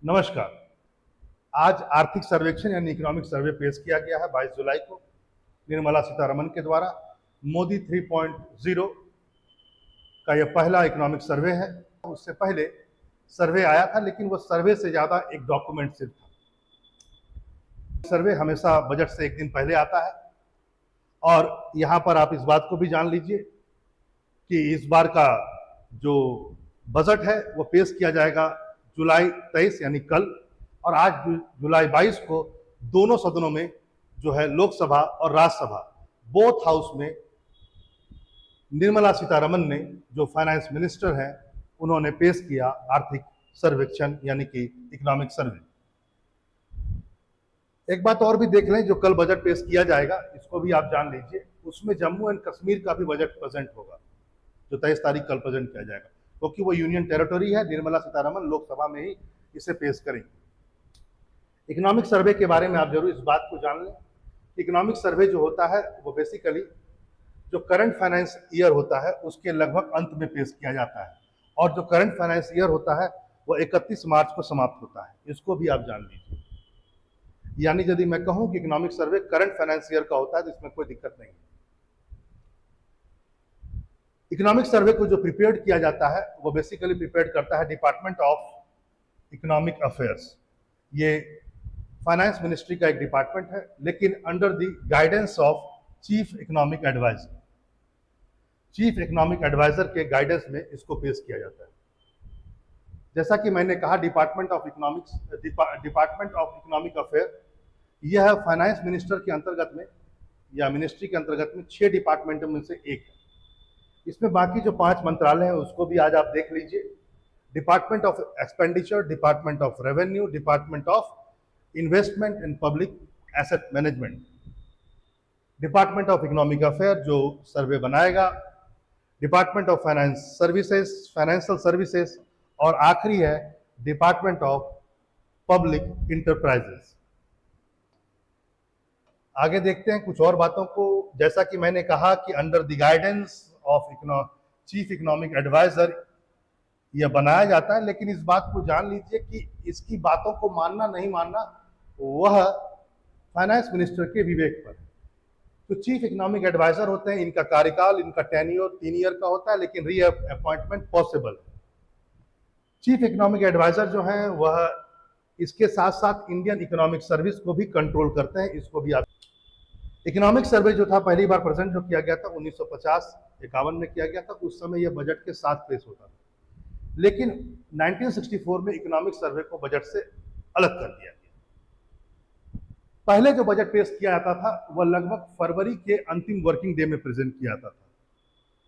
नमस्कार। आज आर्थिक सर्वेक्षण यानी इकोनॉमिक सर्वे पेश किया गया है 22 जुलाई को निर्मला सीतारमन के द्वारा। मोदी 3.0 का यह पहला इकोनॉमिक सर्वे है। उससे पहले सर्वे आया था, लेकिन वो सर्वे से ज़्यादा एक डॉक्यूमेंट सिर्फ था। सर्वे हमेशा बजट से एक दिन पहले आता है और यहाँ पर आप इस बात को भी जान लीजिए कि इस बार का जो बजट है वो पेश किया जाएगा जुलाई 23 यानी कल, और आज जुलाई 22 को दोनों सदनों में जो है लोकसभा और राज्यसभा बोथ हाउस में निर्मला सीतारमन ने जो फाइनेंस मिनिस्टर हैं उन्होंने पेश किया आर्थिक सर्वेक्षण यानी कि इकोनॉमिक सर्वे। एक बात और भी देख लें, जो कल बजट पेश किया जाएगा इसको भी आप जान लीजिए, उसमें जम्मू एंड कश्मीर का भी बजट प्रेजेंट होगा जो 23 तारीख कल प्रेजेंट किया जाएगा, क्योंकि वो यूनियन टेरिटरी है। निर्मला सीतारमन लोकसभा में ही इसे पेश करेंगे। इकोनॉमिक सर्वे के बारे में आप जरूर इस बात को जान लें। इकोनॉमिक सर्वे जो होता है वो बेसिकली जो करंट फाइनेंस ईयर होता है उसके लगभग अंत में पेश किया जाता है, और जो करंट फाइनेंस ईयर होता है वो 31 मार्च को समाप्त होता है। इसको भी आप जान लीजिए। यानी यदि मैं कहूं कि economic survey current finance year का होता है तो इसमें कोई दिक्कत नहीं है। इकोनॉमिक सर्वे को जो प्रिपेयर किया जाता है वो बेसिकली प्रिपेयर करता है डिपार्टमेंट ऑफ इकोनॉमिक अफेयर्स। ये फाइनेंस मिनिस्ट्री का एक डिपार्टमेंट है, लेकिन under the guidance of chief economic adviser. Chief economic adviser के गाइडेंस में इसको पेश किया जाता है। जैसा कि मैंने कहा, डिपार्टमेंट ऑफ इकोनॉमिक अफेयर यह फाइनेंस मिनिस्टर के अंतर्गत में या मिनिस्ट्री के अंतर्गत में 6 डिपार्टमेंटों में से एक है। इसमें बाकी जो 5 मंत्रालय हैं उसको भी आज आप देख लीजिए। Department of expenditure, department of revenue, department of investment and public asset management, department of economic affair जो सर्वे बनाएगा, department of finance services, financial services, और आखिरी है डिपार्टमेंट ऑफ पब्लिक इंटरप्राइजेस। आगे देखते हैं कुछ और बातों को। जैसा कि मैंने कहा कि under the guidance of chief economic adviser यह बनाया जाता है, लेकिन इस बात को जान लीजिए कि इसकी बातों को मानना नहीं मानना वह फाइनेंस मिनिस्टर के विवेक पर है। तो चीफ इकोनॉमिक एडवाइजर होते हैं, इनका कार्यकाल, इनका टेन्योर 3 ईयर का होता है, लेकिन री अपॉइंटमेंट पॉसिबल है। चीफ इकोनॉमिक एडवाइजर जो है वह इसके साथ साथ इंडियन इकोनॉमिक सर्विस को भी कंट्रोल करते हैं। इसको भी आप इकोनॉमिक सर्वे जो था पहली बार प्रेजेंट जो किया गया था 1950-51 में किया गया था। उस समय यह बजट के साथ पेश होता था, लेकिन 1964 में इकोनॉमिक सर्वे को बजट से अलग कर दिया गया। पहले जो बजट पेश किया जाता था वह लगभग फरवरी के अंतिम वर्किंग डे में प्रेजेंट किया जाता था,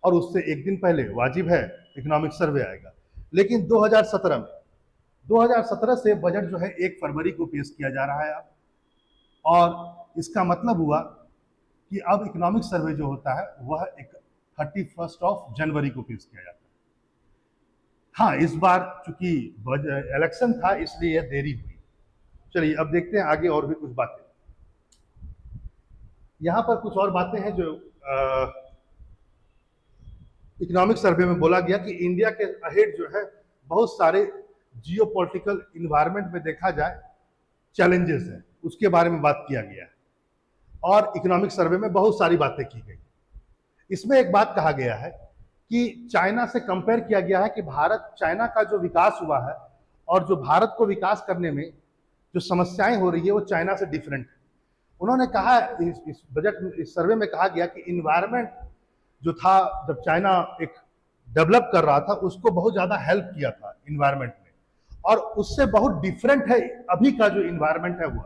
और उससे एक दिन पहले वाजिब है इकोनॉमिक सर्वे आएगा। लेकिन 2017 से बजट जो है 1 फरवरी को पेश किया जा रहा है अब, और इसका मतलब हुआ कि अब इकोनॉमिक सर्वे जो होता है वह 31 जनवरी को पेश किया जाता है। हाँ, इस बार चूंकि इलेक्शन था इसलिए देरी हुई। चलिए अब देखते हैं आगे और भी कुछ बातें। यहाँ पर कुछ और बातें हैं जो इकोनॉमिक सर्वे में बोला गया कि इंडिया के अहेड जो है बहुत सारे जियोपॉलिटिकल इन्वायरमेंट में देखा जाए चैलेंजेस हैं, उसके बारे में बात किया गया है, और इकोनॉमिक सर्वे में बहुत सारी बातें की गई। इसमें एक बात कहा गया है कि चाइना से कंपेयर किया गया है कि भारत चाइना का जो विकास हुआ है और जो भारत को विकास करने में जो समस्याएं हो रही है वो चाइना से डिफरेंट है। उन्होंने कहा, इस बजट इस सर्वे में कहा गया कि इन्वायरमेंट जो था जब चाइना एक डेवलप कर रहा था उसको बहुत ज्यादा हेल्प किया था इन्वायरमेंट में, और उससे बहुत डिफरेंट है अभी का जो इन्वायरमेंट है वो।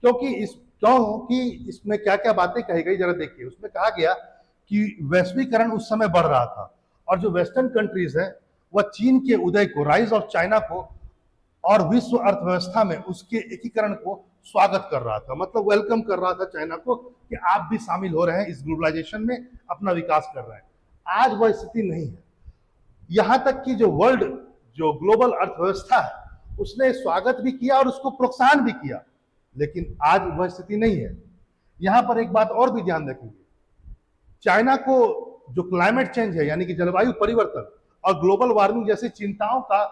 क्योंकि इसमें क्या क्या बातें कही गई जरा देखिए। उसमें कहा गया कि वैश्वीकरण उस समय बढ़ रहा था, और जो वेस्टर्न कंट्रीज है वह चीन के उदय को, राइज ऑफ चाइना को, और विश्व अर्थव्यवस्था में उसके एकीकरण को स्वागत कर रहा था, मतलब वेलकम कर रहा था चाइना को कि आप भी शामिल हो रहे हैं इस ग्लोबलाइजेशन में, अपना विकास कर रहे हैं। आज वह स्थिति नहीं है। यहां तक कि जो वर्ल्ड जो ग्लोबल अर्थव्यवस्था है उसने स्वागत भी किया और उसको प्रोत्साहन भी किया, लेकिन आज वह स्थिति नहीं है। यहां पर एक बात और भी ध्यान रखेंगे, चाइना को जो क्लाइमेट चेंज है यानी कि जलवायु परिवर्तन और ग्लोबल वार्मिंग जैसी चिंताओं का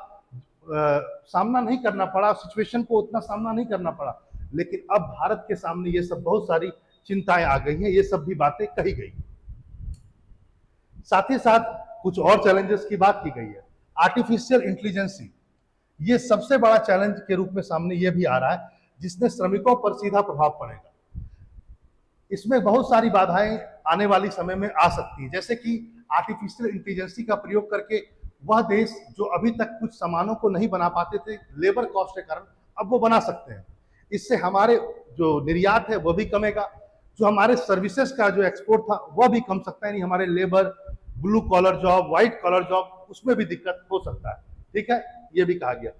सामना नहीं करना पड़ा, सिचुएशन को उतना सामना नहीं करना पड़ा, लेकिन अब भारत के सामने ये सब बहुत सारी चिंताएं आ गई हैं, ये सब भी बातें कही गई। साथ ही साथ कुछ और चैलेंजेस की बात की गई है। आर्टिफिशियल इंटेलिजेंसी, ये सबसे बड़ा चैलेंज के रूप में सामने ये भी आ रहा है, जिसने श्रमिकों पर सीधा प्रभाव पड़ेगा। इसमें बहुत सारी बाधाएं आने वाली समय में आ सकती है, जैसे कि आर्टिफिशियल इंटेलिजेंसी का प्रयोग करके वह देश जो अभी तक कुछ सामानों को नहीं बना पाते थे लेबर कॉस्ट के कारण, अब वो बना सकते हैं। इससे हमारे जो निर्यात है वह भी कमेगा, जो हमारे सर्विसेज का जो एक्सपोर्ट था वह भी कम सकता है, नहीं हमारे labour, blue collar job, white collar job, उसमें भी दिक्कत हो सकता है। ठीक है, ये भी कहा गया।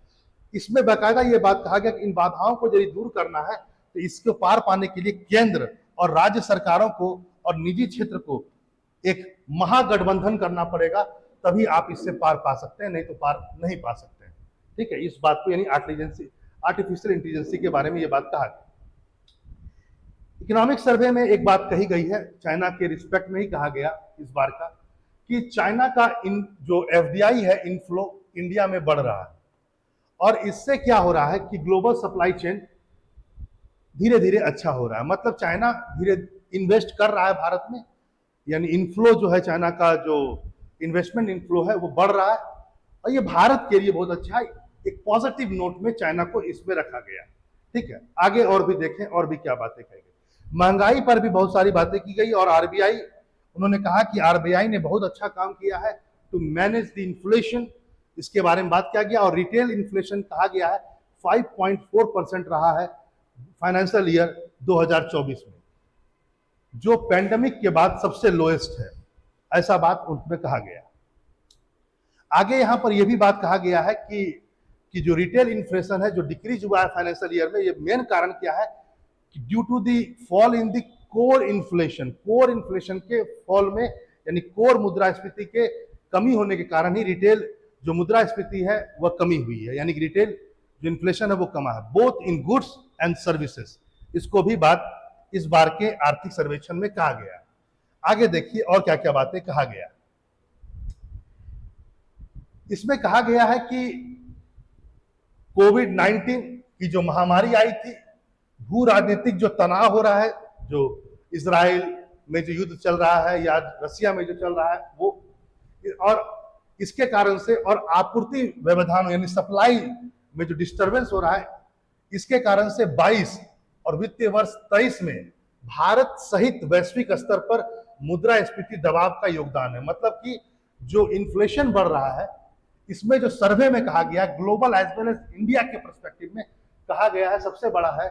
इसमें बाकायदा ये बात कहा गया कि इन बाधाओं को यदि दूर करना है तो इसको पार पाने के लिए केंद्र और राज्य सरकारों को और निजी क्षेत्र को एक महागठबंधन करना पड़ेगा, तभी आप इससे पार पा सकते हैं, नहीं तो पार नहीं पा सकते हैं। ठीक है, इस बात को यानी आर्टिफिशियल इंटेलिजेंसी के बारे में ये बात कहा गया। इकोनॉमिक सर्वे में एक बात कही गई है, चाइना के रिस्पेक्ट में ही कहा गया इस बार का, कि चाइना का जो एफडीआई है इनफ्लो इंडिया में बढ़ रहा है, और इससे क्या हो रहा है कि ग्लोबल सप्लाई चेन धीरे धीरे अच्छा हो रहा है। मतलब चाइना धीरे इन्वेस्ट कर रहा है भारत में, यानी इनफ्लो जो है चाइना का जो इन्वेस्टमेंट इनफ्लो है वो बढ़ रहा है, और ये भारत के लिए बहुत अच्छा है। एक पॉजिटिव नोट में चाइना को इसमें रखा गया। ठीक है, आगे और भी देखें और भी क्या बातें कही गई। महंगाई पर भी बहुत सारी बातें की गई, और आरबीआई, उन्होंने कहा कि आरबीआई ने बहुत अच्छा काम किया है टू मैनेज द इन्फ्लेशन, इसके बारे में बात किया गया। और रिटेल इन्फ्लेशन कहा गया है 5.4% रहा है फाइनेंशियल ईयर 2024 में, जो पैंडेमिक के बाद सबसे लोएस्ट है, ऐसा बात उनमें कहा गया। आगे यहां पर यह भी बात कहा गया है कि जो रिटेल इन्फ्लेशन है जो डिक्रीज हुआ है फाइनेंशियल ईयर में, ये मेन कारण क्या है कि due to the fall in the core inflation के फॉल में, यानी कोर मुद्रास्फीति के कमी होने के कारण ही रिटेल जो मुद्रास्फीति है वह कमी हुई है, यानी कि रिटेल जो इन्फ्लेशन है वो कमा है, both in goods and services. इसको भी बात इस बार के आर्थिक सर्वेक्षण में कहा गया। आगे देखिए और क्या क्या बातें कहा गया। इसमें कहा गया है कि कोविड-19 की जो महामारी आई थी, भू राजनीतिक जो तनाव हो रहा है, जो इजराइल में जो युद्ध चल रहा है या रसिया में जो चल रहा है वो, और इसके कारण से, और आपूर्ति व्यवधान यानी सप्लाई में जो डिस्टरबेंस हो रहा है, इसके कारण से 22 और वित्तीय वर्ष 23 में भारत सहित वैश्विक स्तर पर मुद्रास्फीति दबाव का योगदान है। मतलब कि जो इन्फ्लेशन बढ़ रहा है, इसमें जो सर्वे में कहा गया, global as well as India के पर्सपेक्टिव में कहा गया है, सबसे बड़ा है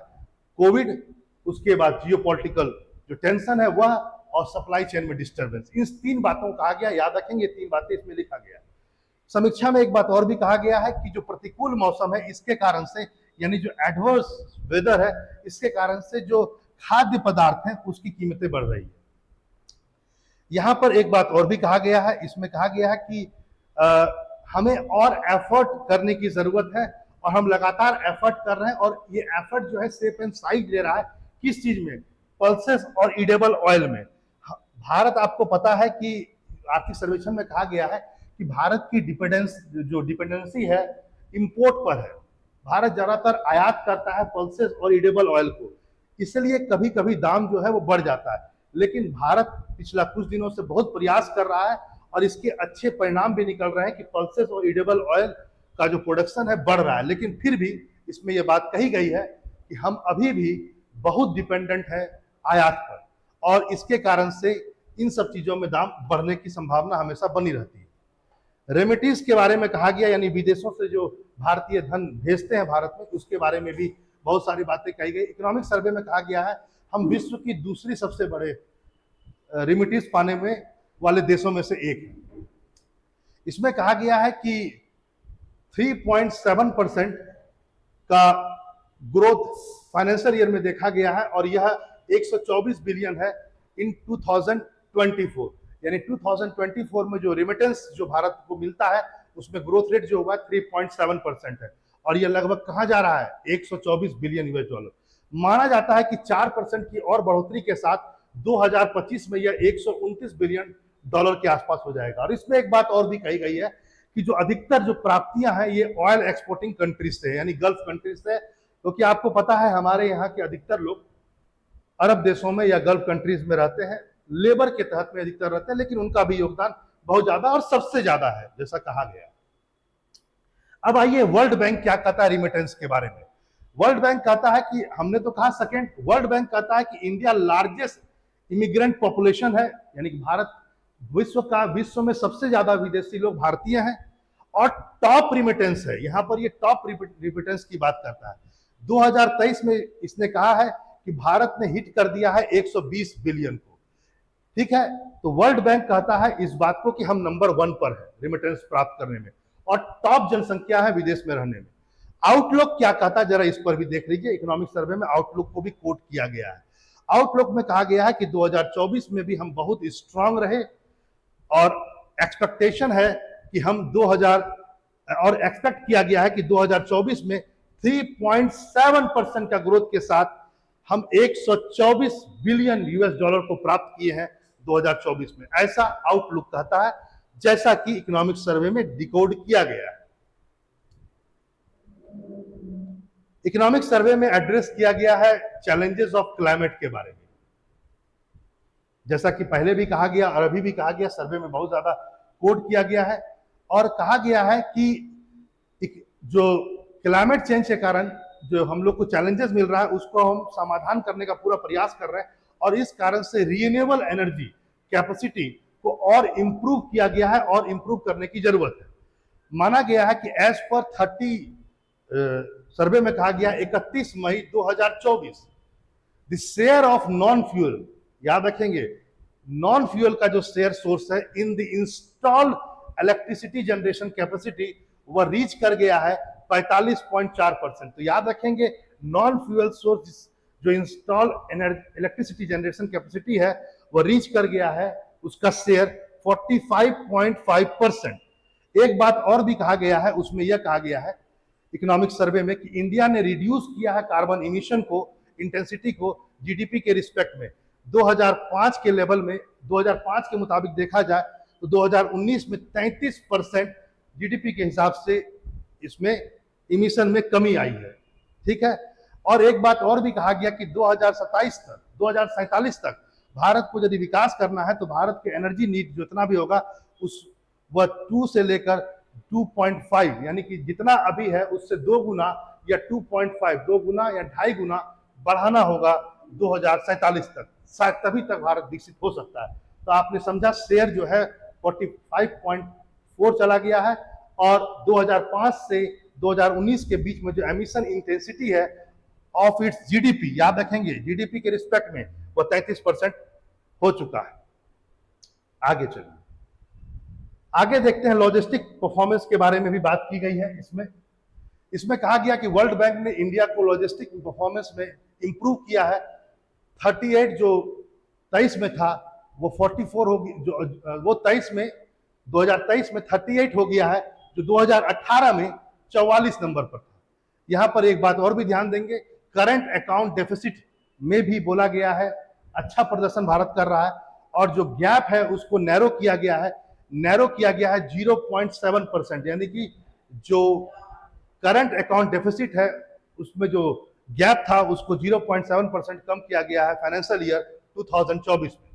कोविड, उसके बाद जियोपॉलिटिकल जो टेंशन है वह, और सप्लाई चेन में डिस्टरबेंस। इन तीन बातों को कहा गया, याद रखेंगे, तीन बातें इसमें लिखा गया। समीक्षा में एक बात और भी कहा गया है कि जो प्रतिकूल मौसम है इसके कारण से, यानी जो एडवर्स वेदर है, इसके कारण से जो खाद्य पदार्थ हैं उसकी कीमतें बढ़ रही है। यहां पर एक बात और भी कहा गया है, इसमें कहा गया है कि हमें और एफर्ट करने की जरूरत है, और हम लगातार एफर्ट कर रहे हैं, और ये एफर्ट जो है शेप एंड साइज ले रहा है किस चीज में, पल्सेस और ईडेबल ऑयल में। भारत, आपको पता है कि आर्थिक सर्वेक्षण में कहा गया है कि भारत की डिपेंडेंसी है इंपोर्ट पर है। भारत ज्यादातर आयात करता है पल्सेस और ईडेबल ऑयल को, इसलिए कभी कभी दाम जो है वो बढ़ जाता है। लेकिन भारत पिछला कुछ दिनों से बहुत प्रयास कर रहा है, और इसके अच्छे परिणाम भी निकल रहे हैं कि पल्सेस और ईडेबल ऑयल का जो प्रोडक्शन है बढ़ रहा है। लेकिन फिर भी इसमें यह बात कही गई है कि हम अभी भी बहुत डिपेंडेंट है आयात पर, और इसके कारण से इन सब चीजों में दाम बढ़ने की संभावना हमेशा बनी रहती है। रेमिटीज के बारे में कहा गया, यानी विदेशों से जो भारतीय धन भेजते हैं भारत में, उसके बारे में भी बहुत सारी बातें कही गई। इकोनॉमिक सर्वे में कहा गया है हम विश्व की दूसरी सबसे बड़े रेमिटीज पाने में वाले देशों में से एक है। इसमें कहा गया है कि 3.7% का ग्रोथ फाइनेंशियल ईयर में देखा गया है, और यह 124 बिलियन है इन 2024, यानी 2024 में जो रेमिटेंस जो भारत को मिलता है उसमें ग्रोथ रेट जो होगा 3.7% है, और यह लगभग कहां जा रहा है, 124 बिलियन यूएस डॉलर। माना जाता है कि 4% की और बढ़ोतरी के साथ 2025 में यह 129 बिलियन डॉलर के आसपास हो जाएगा। और इसमें एक बात और भी कही गई है कि जो अधिकतर जो प्राप्तियां हैं ये ऑयल एक्सपोर्टिंग कंट्रीज से, यानी गल्फ कंट्रीज से, क्योंकि आपको पता है हमारे यहाँ के अधिकतर लोग अरब देशों में या गल्फ कंट्रीज में रहते हैं, लेबर के तहत में अधिकतर रहते हैं, लेकिन उनका भी योगदान बहुत ज्यादा और सबसे ज्यादा है जैसा कहा गया। अब आइए वर्ल्ड बैंक क्या कहता है रिमिटेंस के बारे में। वर्ल्ड बैंक कहता है कि हमने तो कहा सेकेंड, वर्ल्ड बैंक कहता है कि इंडिया लार्जेस्ट इमिग्रेंट पॉपुलेशन है, यानी कि भारत विश्व में सबसे ज्यादा विदेशी लोग भारतीय हैं, और टॉप रिमिटेंस है। यहां पर ये टॉप रिमिटेंस की बात करता है। 2023 में इसने कहा है कि भारत ने हिट कर दिया है 120 बिलियन को। ठीक है, तो वर्ल्ड बैंक कहता है इस बात को कि हम नंबर 1 पर है रिमिटेंस प्राप्त करने में, और टॉप जनसंख्या है विदेश में रहने में। आउटलुक क्या कहता है जरा इस पर भी देख लीजिए। इकोनॉमिक सर्वे में आउटलुक को भी कोट किया गया है। आउटलुक में कहा गया है कि 2024 में भी हम बहुत स्ट्रांग रहे, और एक्सपेक्टेशन है कि हम एक्सपेक्ट किया गया है कि 2024 में 3.7% का ग्रोथ के साथ हम 124 बिलियन यूएस डॉलर को प्राप्त किए हैं 2024 में। ऐसा आउटलुक कहता है, जैसा कि इकोनॉमिक सर्वे में डिकोड किया गया है। इकोनॉमिक सर्वे में एड्रेस किया गया है चैलेंजेस ऑफ क्लाइमेट के बारे में। जैसा कि पहले भी कहा गया और अभी भी कहा गया, सर्वे में बहुत ज्यादा कोट किया गया है, और कहा गया है कि जो क्लाइमेट चेंज के कारण जो हम लोग को चैलेंजेस मिल रहा है उसको हम समाधान करने का पूरा प्रयास कर रहे हैं, और इस कारण से रिन्यूएबल एनर्जी कैपेसिटी को और इंप्रूव किया गया है और इंप्रूव करने की जरूरत है। माना गया है कि एज पर 30 सर्वे में कहा गया 31 मई 2024 the share of non fuel, याद रखेंगे नॉन फ्यूल का जो शेयर सोर्स है in the installed electricity generation capacity वह रीच कर गया है 45.4%। तो याद रखेंगे नॉन फ्यूल सोर्स जो इंस्टॉल्ड इलेक्ट्रिसिटी जनरेशन कैपेसिटी है वह रीच कर गया है, उसका शेयर 45.5%। एक बात और भी कहा गया है, उसमें यह कहा गया है इकोनॉमिक सर्वे में कि इंडिया ने रिड्यूस किया है कार्बन इमिशन को, इंटेंसिटी को जीडीपी के रिस्पेक्ट में। 2005 के लेवल में, 2005 के मुताबिक देखा जाए तो 2019 में 33% जीडीपी के हिसाब से इसमें इमिशन में कमी आई है। ठीक है, और एक बात और भी कहा गया कि 2047 तक भारत को यदि विकास करना है तो भारत के एनर्जी नीड जितना भी होगा वह 2 से लेकर 2.5, यानी कि जितना अभी है उससे 2 गुना या 2.5, 2 गुना या 2.5 गुना बढ़ाना होगा 2047 तक, शायद तभी तक भारत विकसित हो सकता है। तो आपने समझा शेयर जो है 45.4 चला गया है, और 2005 से 2019 के बीच में जो एमिशन इंटेंसिटी है ऑफ इट्स जीडीपी, याद रखेंगे जीडीपी के रिस्पेक्ट में वो 33% हो चुका है। आगे चलिए, आगे देखते हैं लॉजिस्टिक परफॉर्मेंस के बारे में भी बात की गई है। इसमें कहा गया कि वर्ल्ड बैंक ने इंडिया को लॉजिस्टिक परफॉर्मेंस में इंप्रूव किया है। 38 जो 23 में था वो 44 होगी, जो वो 2023 में 38 हो गया है, जो 2018 में 44 नंबर पर था। यहां पर एक बात और भी ध्यान देंगे, करंट अकाउंट डेफिसिट में भी बोला गया है अच्छा प्रदर्शन भारत कर रहा है, और जो गैप है उसको नैरो किया गया है 0.7%, यानी कि जो करंट अकाउंट डेफिसिट है उसमें जो गैप था उसको 0.7% कम किया गया है फाइनेंशियल ईयर 2024 में।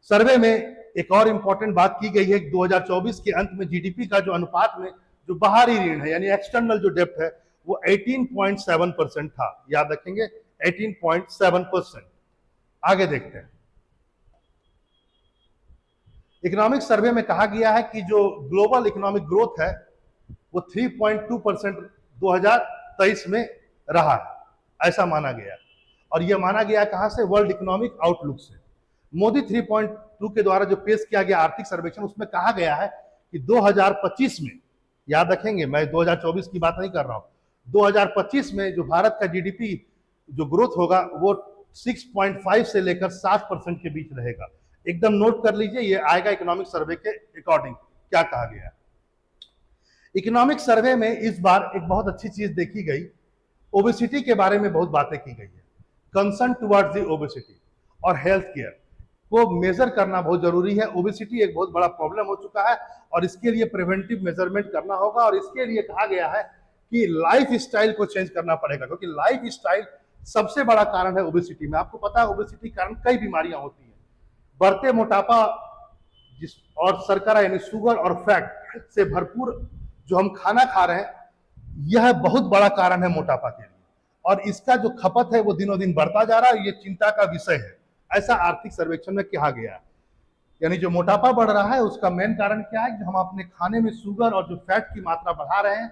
सर्वे में एक और इंपॉर्टेंट बात की गई है कि 2024 के अंत में जीडीपी का जो अनुपात में जो बाहरी ऋण है यानी एक्सटर्नल जो डेप्ट है वो 18.7% था, याद रखेंगे 18.7%। आगे देखते हैं, इकोनॉमिक सर्वे में कहा गया है कि जो ग्लोबल इकोनॉमिक ग्रोथ है वो 3.2% 2023 में रहा है, ऐसा माना गया। और यह माना गया कहां से? वर्ल्ड इकोनॉमिक आउटलुक से। मोदी 3.2 के द्वारा जो पेश किया गया आर्थिक सर्वेक्षण, उसमें कहा गया है कि 2025 में, याद रखेंगे मैं 2024 की बात नहीं कर रहा हूं, 2025 में जो भारत का जीडीपी जो ग्रोथ होगा वो 6.5 से लेकर 7% के बीच रहेगा। एकदम नोट कर लीजिए, ये आएगा इकोनॉमिक सर्वे के अकॉर्डिंग क्या कहा गया। इकोनॉमिक सर्वे में इस बार एक बहुत अच्छी चीज देखी गई, ओबेसिटी के बारे में बहुत बातें की गई है, कंसर्न टुवर्ड्स द ओबेसिटी और हेल्थ केयर। को मेजर करना बहुत जरूरी है। ओबेसिटी एक बहुत बड़ा प्रॉब्लम हो चुका है और इसके लिए प्रिवेंटिव मेजरमेंट करना होगा और इसके लिए कहा गया है कि लाइफ स्टाइल को चेंज करना पड़ेगा, क्योंकि लाइफ स्टाइल सबसे बड़ा कारण है ओबेसिटी में। आपको पता है ओबेसिटी के कारण कई बीमारियां होती हैं, बढ़ते मोटापा जिस और शर्करा यानी शुगर और फैट से भरपूर जो हम खाना खा रहे हैं, यह बहुत बड़ा कारण है मोटापा के लिए और इसका जो खपत है वो दिनों दिन बढ़ता जा रहा है। ये चिंता का विषय है, ऐसा आर्थिक सर्वेक्षण में कहा गया है। यानी जो मोटापा बढ़ रहा है उसका मेन कारण क्या है कि हम अपने खाने में शुगर और जो फैट की मात्रा बढ़ा रहे हैं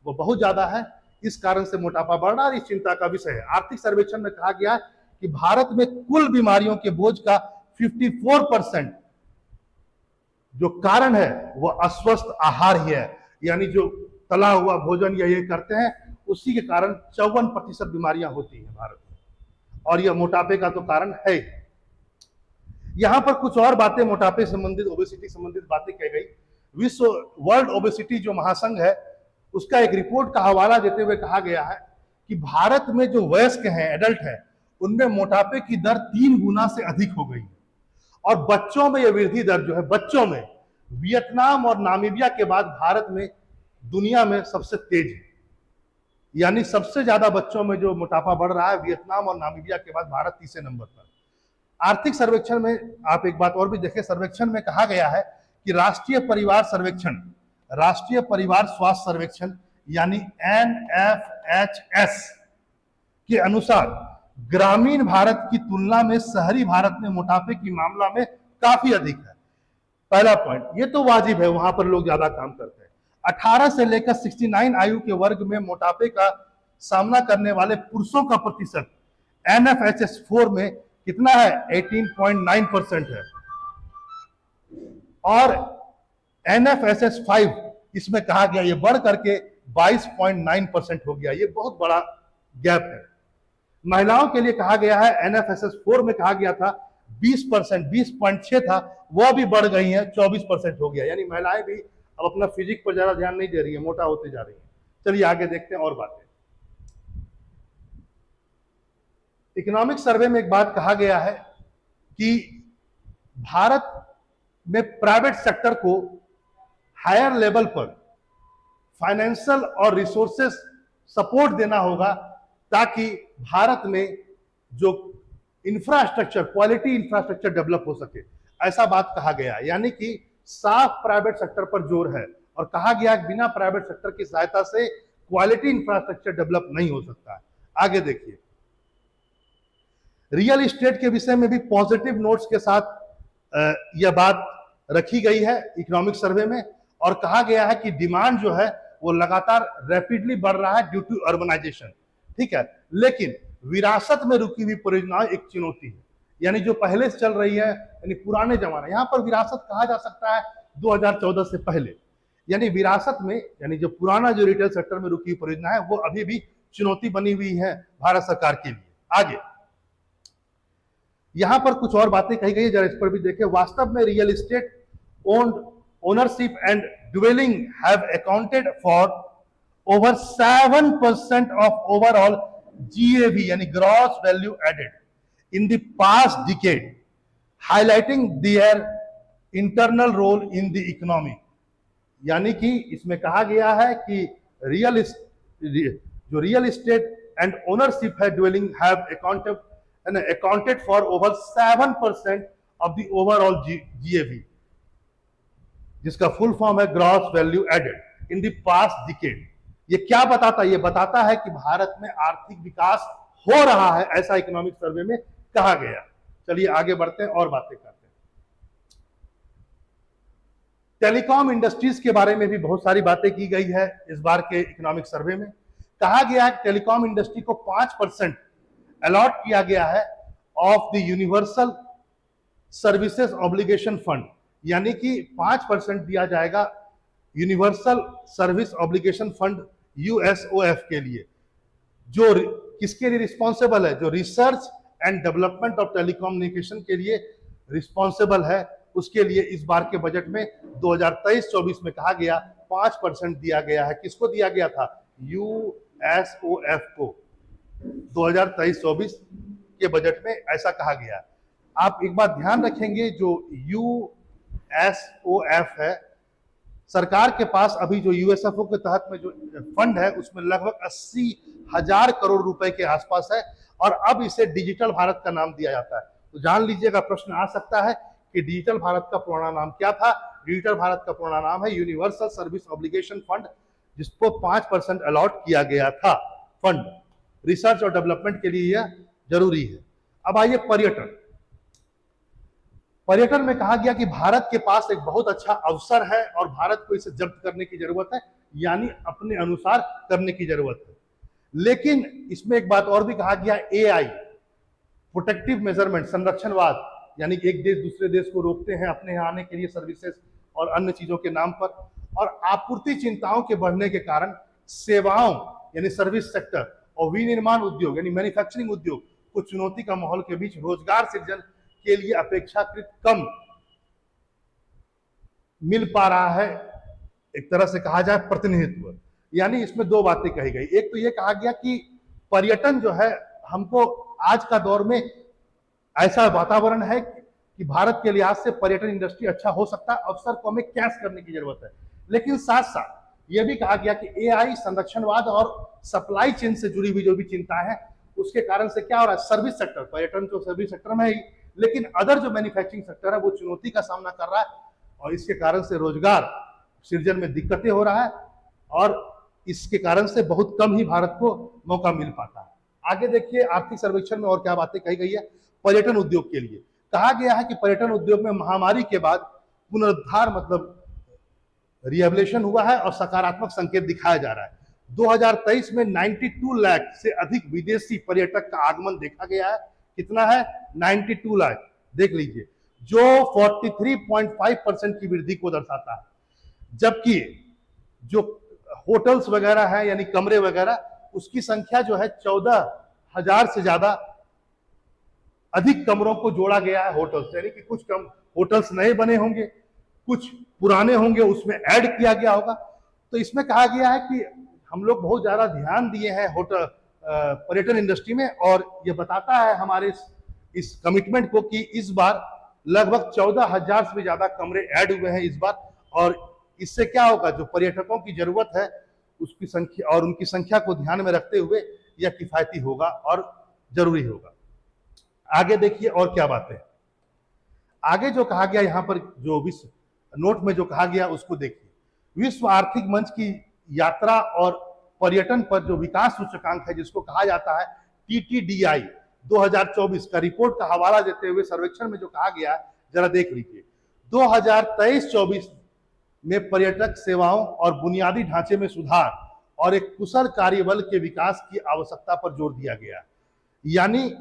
वो बहुत ज्यादा है, इस कारण से मोटापा बढ़ रहा है। इस चिंता का विषय है। आर्थिक सर्वेक्षण में कहा गया कि भारत में कुल बीमारियों के बोझ का 54% जो कारण है वो अस्वस्थ आहार ही है, यानी जो तला हुआ भोजन या ये करते हैं उसी के कारण 54% बीमारियां होती हैं भारत में, और यह मोटापे का तो कारण है। यहां पर कुछ और बातें मोटापे संबंधित, ओबेसिटी संबंधित बातें कही गई। विश्व वर्ल्ड ओबेसिटी जो महासंघ है उसका एक रिपोर्ट का हवाला देते हुए कहा गया है कि भारत में जो वयस्क हैं, एडल्ट हैं, उनमें मोटापे की दर 3 गुना से अधिक हो गई और बच्चों में यह वृद्धि दर जो है, बच्चों में वियतनाम और नामीबिया के बाद भारत में दुनिया में सबसे तेज है। यानी सबसे ज्यादा बच्चों में जो मोटापा बढ़ रहा है, वियतनाम और नामीबिया के बाद भारत तीसरे नंबर पर। आर्थिक सर्वेक्षण में आप एक बात और भी देखें, सर्वेक्षण में कहा गया है कि राष्ट्रीय परिवार सर्वेक्षण, राष्ट्रीय परिवार स्वास्थ्य सर्वेक्षण यानी NFHS के अनुसार ग्रामीण भारत की तुलना में शहरी भारत में मोटापे की मामला में काफी अधिक है। पहला पॉइंट, ये तो वाजिब है, वहां पर लोग ज्यादा काम करते हैं। 18 से लेकर 69 आयु के वर्ग में मोटापे का सामना करने वाले पुरुषों का प्रतिशत NFHS 4 में कितना है? 18.9% है और NFHS 5 इसमें कहा गया ये बढ़ करके 22.9% हो गया। ये बहुत बड़ा गैप है। महिलाओं के लिए कहा गया है, NFHS 4 में कहा गया था 20%, 20.6 था, वह भी बढ़ गई है, 24% हो गया। यानी महिलाएं भी अब अपना फिजिक पर ज्यादा ध्यान नहीं दे रही है, मोटा होते जा रही है। चलिए आगे देखते हैं और बातें। इकोनॉमिक सर्वे में एक बात कहा गया है कि भारत में प्राइवेट सेक्टर को हायर लेवल पर फाइनेंशियल और रिसोर्सेस सपोर्ट देना होगा ताकि भारत में जो इंफ्रास्ट्रक्चर, क्वालिटी इंफ्रास्ट्रक्चर डेवलप हो सके, ऐसा बात कहा गया। यानी कि साफ प्राइवेट सेक्टर पर जोर है और कहा गया कि बिना प्राइवेट सेक्टर की सहायता से क्वालिटी इंफ्रास्ट्रक्चर डेवलप नहीं हो सकता है। आगे देखिए, रियल एस्टेट के विषय में भी पॉजिटिव नोट्स के साथ यह बात रखी गई है इकोनॉमिक सर्वे में और कहा गया है कि डिमांड जो है वो लगातार रैपिडली बढ़ रहा है ड्यू टू अर्बनाइजेशन। ठीक है, लेकिन विरासत में रुकी हुई परियोजनाएं एक चुनौती है। यानी जो पहले से चल रही है, यानी पुराने जमाने, यहां पर विरासत कहा जा सकता है 2014 से पहले। यानी विरासत में, यानी जो पुराना जो रिटेल सेक्टर में रुकी हुई परियोजना है वो अभी भी चुनौती बनी हुई है भारत सरकार के लिए। आगे यहां पर कुछ और बातें कही गई है, जरा इस पर भी देखें। वास्तव में real estate ownership and dwelling have accounted for over 7% of overall GAV यानी gross value added in the past decade, highlighting their internal role in the economy. यानी कि इसमें कहा गया है कि जो रियल एस्टेट एंड ओनरशिप है dwelling have accounted for over 7% of the overall GAV, जिसका फुल फॉर्म है gross value added in the past decade. ये क्या बताता है? ये बताता है कि भारत में आर्थिक विकास हो रहा है, ऐसा इकोनॉमिक सर्वे में कहा गया। चलिए आगे बढ़ते हैं और बातें करते हैं। टेलीकॉम इंडस्ट्रीज के बारे में भी बहुत सारी बातें की गई है इस बार के इकोनॉमिक सर्वे में। कहा गया है कि टेलीकॉम इंडस्ट्री को 5% अलॉट किया गया है of the universal services obligation fund, यानी कि 5% दिया जाएगा universal service obligation fund USOF के लिए, जो किसके लिए रिस्पॉन्सिबल है? जो research and development of telecommunication के लिए रिस्पॉन्सिबल है। उसके लिए इस बार के बजट में 2023-24 में कहा गया 5% दिया गया है। किसको दिया गया था? USOF को 2023-24 के बजट में ऐसा कहा गया। आप एक बात ध्यान रखेंगे, जो USOF है, सरकार के पास अभी जो USFO के तहत में जो फंड है उसमें लगभग 80,000 करोड़ रुपए के आसपास है, और अब इसे डिजिटल भारत का नाम दिया जाता है। तो जान लीजिएगा, प्रश्न आ सकता है कि डिजिटल भारत का पुराना नाम क्या था। डिजिटल भारत का पुराना नाम है यूनिवर्सल सर्विस ऑब्लिगेशन फंड, जिसको 5% अलॉट किया गया था फंड। रिसर्च और डेवलपमेंट के लिए यह जरूरी है। अब आइए पर्यटन। पर्यटन में कहा गया कि भारत के पास एक बहुत अच्छा अवसर है और भारत को इसे जब्त करने की जरूरत है, यानी अपने अनुसार करने की जरूरत है। लेकिन इसमें एक बात और भी कहा गया, AI प्रोटेक्टिव मेजरमेंट, संरक्षणवाद, यानी एक देश दूसरे देश को रोकते हैं अपने यहाँ आने के लिए सर्विसेज और अन्य चीजों के नाम पर, और आपूर्ति चिंताओं के बढ़ने के कारण सेवाओं यानी सर्विस सेक्टर और विनिर्माण उद्योग यानी मैन्युफैक्चरिंग उद्योग को चुनौती का माहौल के बीच रोजगार सृजन के लिए अपेक्षाकृत कम मिल पा रहा है। एक तरह से कहा जाए प्रतिनिधित्व, यानी इसमें दो बातें कही गई। एक तो यह कहा गया कि पर्यटन जो है, हमको आज का दौर में ऐसा वातावरण है कि भारत के लिहाज से पर्यटन इंडस्ट्री अच्छा हो सकता है, अवसर को हमें कैच करने की जरूरत है। लेकिन साथ साथ यह भी कहा गया कि AI संरक्षणवाद और सप्लाई चेन से जुड़ी हुई जो भी चिंता है, उसके कारण से क्या हो रहा है, सर्विस सेक्टर, पर्यटन तो सर्विस सेक्टर में ही, लेकिन अदर जो मैन्युफैक्चरिंग सेक्टर है वो चुनौती का सामना कर रहा है, और इसके कारण से रोजगार सृजन में दिक्कतें हो रहा है, और इसके कारण से बहुत कम ही भारत को मौका मिल पाता है। आगे देखिए आर्थिक सर्वेक्षण में और क्या बातें कही गई है। पर्यटन उद्योग के लिए कहा गया है कि पर्यटन उद्योग में महामारी के बाद पुनरुद्धार मतलब रिहेबिलिटेशन हुआ है और सकारात्मक संकेत दिखाया जा रहा है। 2023 में 92 लाख से अधिक विदेशी पर्यटक का आगमन देखा गया है। कितना है? 92 लाख, देख लीजिए, जो 43.5% की वृद्धि को दर्शाता है। जबकि जो होटल्स वगैरह है यानी कमरे वगैरह, उसकी संख्या जो है 14,000 से ज्यादा अधिक कमरों को जोड़ा गया है होटल्स, यानी कि कुछ कम होटल्स नए बने होंगे, कुछ पुराने होंगे, उसमें ऐड किया गया होगा। तो इसमें कहा गया है कि हम लोग बहुत ज्यादा ध्यान दिए हैं होटल पर्यटन इंडस्ट्री में, और ये बताता है हमारे इस कमिटमेंट को कि इस बार लगभग 14,000 से भी ज्यादा कमरे ऐड हुए हैं इस बार, और इससे क्या होगा, जो पर्यटकों की जरूरत है उसकी संख्या और उनकी संख्या को ध्यान में रखते हुए यह किफायती होगा और जरूरी होगा। आगे देखिए और क्या बातें, आगे जो कहा गया यहाँ पर, जो विश्व नोट में जो कहा गया उसको देखिए। विश्व आर्थिक मंच की यात्रा और पर्यटन पर जो विकास सूचकांक है, जिसको कहा जाता है TTDI 2024 का रिपोर्ट का हवाला देते हुए सर्वेक्षण में जो कहा गया है, जरा देख लीजिए। 2023-24 में पर्यटक सेवाओं और बुनियादी ढांचे में सुधार और एक कुशल कार्यबल के विकास की आवश्यकता पर जोर दिया गया। यानी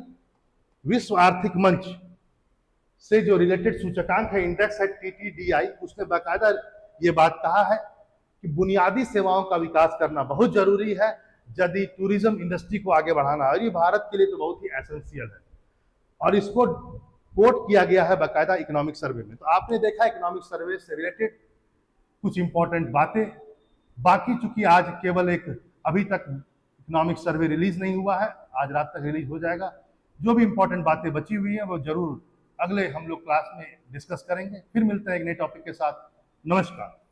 विश्व आर्थिक मंच से जो रिलेटेड सूचकांक है, इंडेक्स है TTDI, उसने बाकायदा ये बात कहा है कि बुनियादी सेवाओं का विकास करना बहुत जरूरी है यदि टूरिज्म इंडस्ट्री को आगे बढ़ाना, और ये भारत के लिए तो बहुत ही एसेंशियल है, और इसको कोट किया गया है बाकायदा इकोनॉमिक सर्वे में। तो आपने देखा इकोनॉमिक सर्वे से रिलेटेड कुछ इंपॉर्टेंट बातें। बाकी चूंकि आज केवल एक अभी तक इकोनॉमिक सर्वे रिलीज नहीं हुआ है, आज रात तक रिलीज हो जाएगा। जो भी इंपॉर्टेंट बातें बची हुई हैं वो जरूर अगले हम लोग क्लास में डिस्कस करेंगे। फिर मिलते हैं एक नए टॉपिक के साथ। नमस्कार।